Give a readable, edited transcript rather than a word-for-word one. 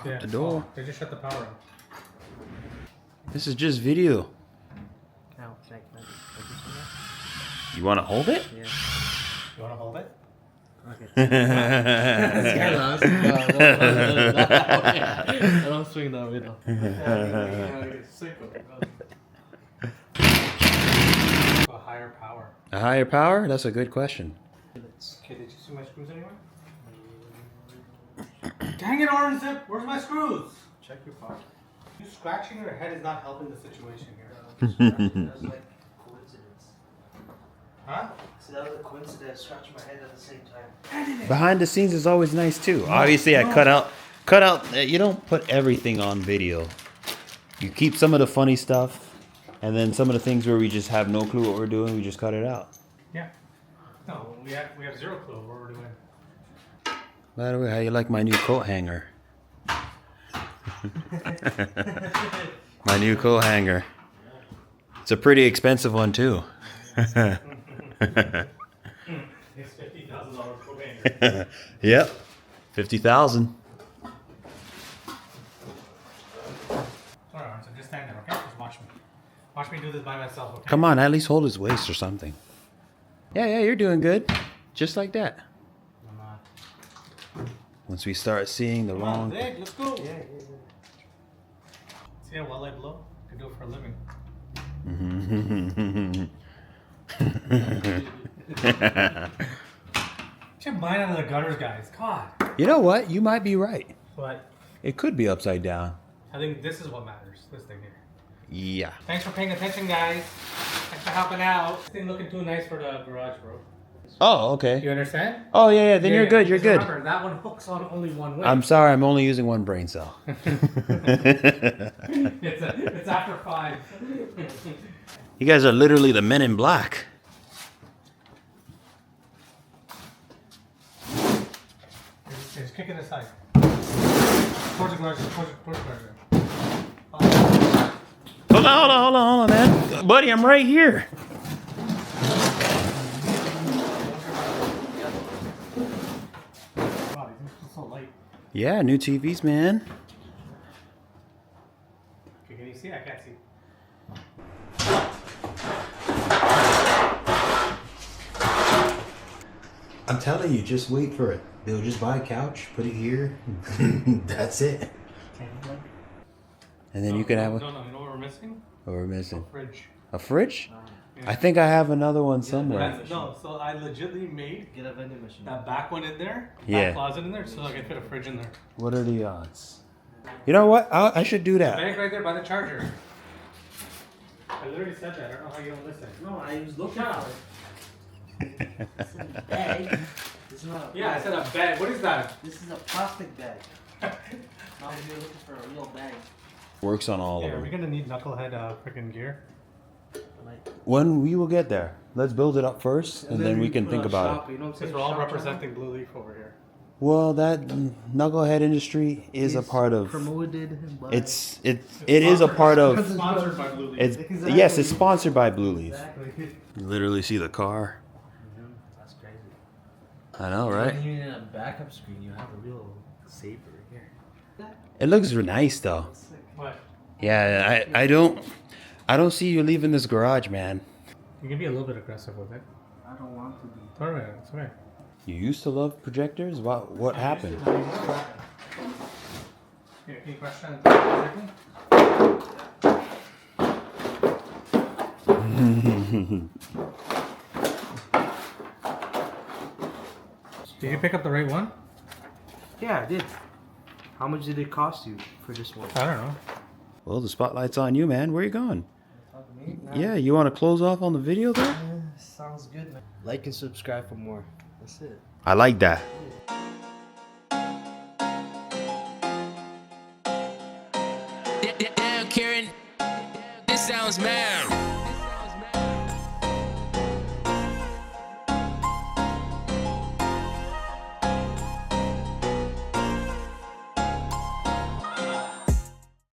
the door. They just shut the power off. This is just video. Now, like this one. You want to hold it? Yeah. You want to hold it? Okay. I don't swing that way though. A higher power. A higher power? That's a good question. Okay, did you see my screws anywhere? Dang it, Orange Zip! Where's my screws? Check your pocket. You scratching your head is not helping the situation here. That's like coincidence. Huh? So that was a coincidence. Scratching my head at the same time. Behind the scenes is always nice too. Obviously, I cut out. You don't put everything on video. You keep some of the funny stuff, and then some of the things where we just have no clue what we're doing, we just cut it out. Yeah. No, we have zero clue what we're doing. By the way, how you like my new coat hanger? My new coat hanger. It's a pretty expensive one too. It's $50,000 coat hanger. Yep, 50,000. Alright, so just stand there, okay? Just watch me. Watch me do this by myself, okay? Come on, at least hold his waist or something. Yeah, you're doing good. Just like that. I'm not. Once we start seeing the Come on, wrong... Zig, let's go. Yeah. See how well I blow? I can do it for a living. Get your mind out of the gutters, guys. God. You know what? You might be right. But It could be upside down. I think this is what matters. This thing here. Yeah. Thanks for paying attention, guys. Thanks for helping out. This thing looking too nice for the garage, bro. Oh, okay. You understand? Oh, yeah. Then you're good. You're because good. Remember, that one hooks on only one way. I'm sorry. I'm only using one brain cell. It's after 5. You guys are literally the men in black. Just kick it aside. Towards the garage. Towards the garage. Hold on, man. Buddy, I'm right here. Wow, it's so light. Yeah, new TVs, man. Okay, can you see? I can't see. I'm telling you, just wait for it. They'll just buy a couch, put it here. That's it. And then you can have No, you know what we're missing? what we're missing. Fridge. A fridge? Yeah. I think I have another one somewhere. No, so I legitimately made Get a vending machine. that back one in there, Yeah. that closet in there, so I can fit a fridge in there. What are the odds? You know what? I should do that. Bag right there by the charger. I literally said that. I don't know how you don't listen. No, I was looking for it. It's a bag. This is not a Yeah, I bag. said a bag. What is that? This is a plastic bag. Now you're looking for a real bag. Works on all Yeah, of are we them. gonna need knucklehead freaking gear? Like, When we will get there. Let's build it up first, and then we can think about it. You know what I'm Since saying? we're all Shop representing Blue Leaf over here. Well, that knucklehead industry is a part of. Promoted by. It is a part of. It's sponsored by Blue Leaf. It's Exactly. yes, it's sponsored by Blue Leaf. Exactly. You literally see the car. That's crazy. I know, right? When you're in a backup screen, you have a real saber here. It looks nice though. What? Yeah, I don't see you leaving this garage, man. You can be a little bit aggressive with it. I don't want to be. It's alright. It's okay. You used to love projectors. What happened? Here, can you crash that in 30 seconds? Did you pick up the right one? Yeah, I did. How much did it cost you for this one? I don't know. Well, the spotlight's on you, man. Where you going? Yeah, you want to close off on the video there? Sounds good, man. Like and subscribe for more. That's it. I like that. Damn, Karen, this sounds mad.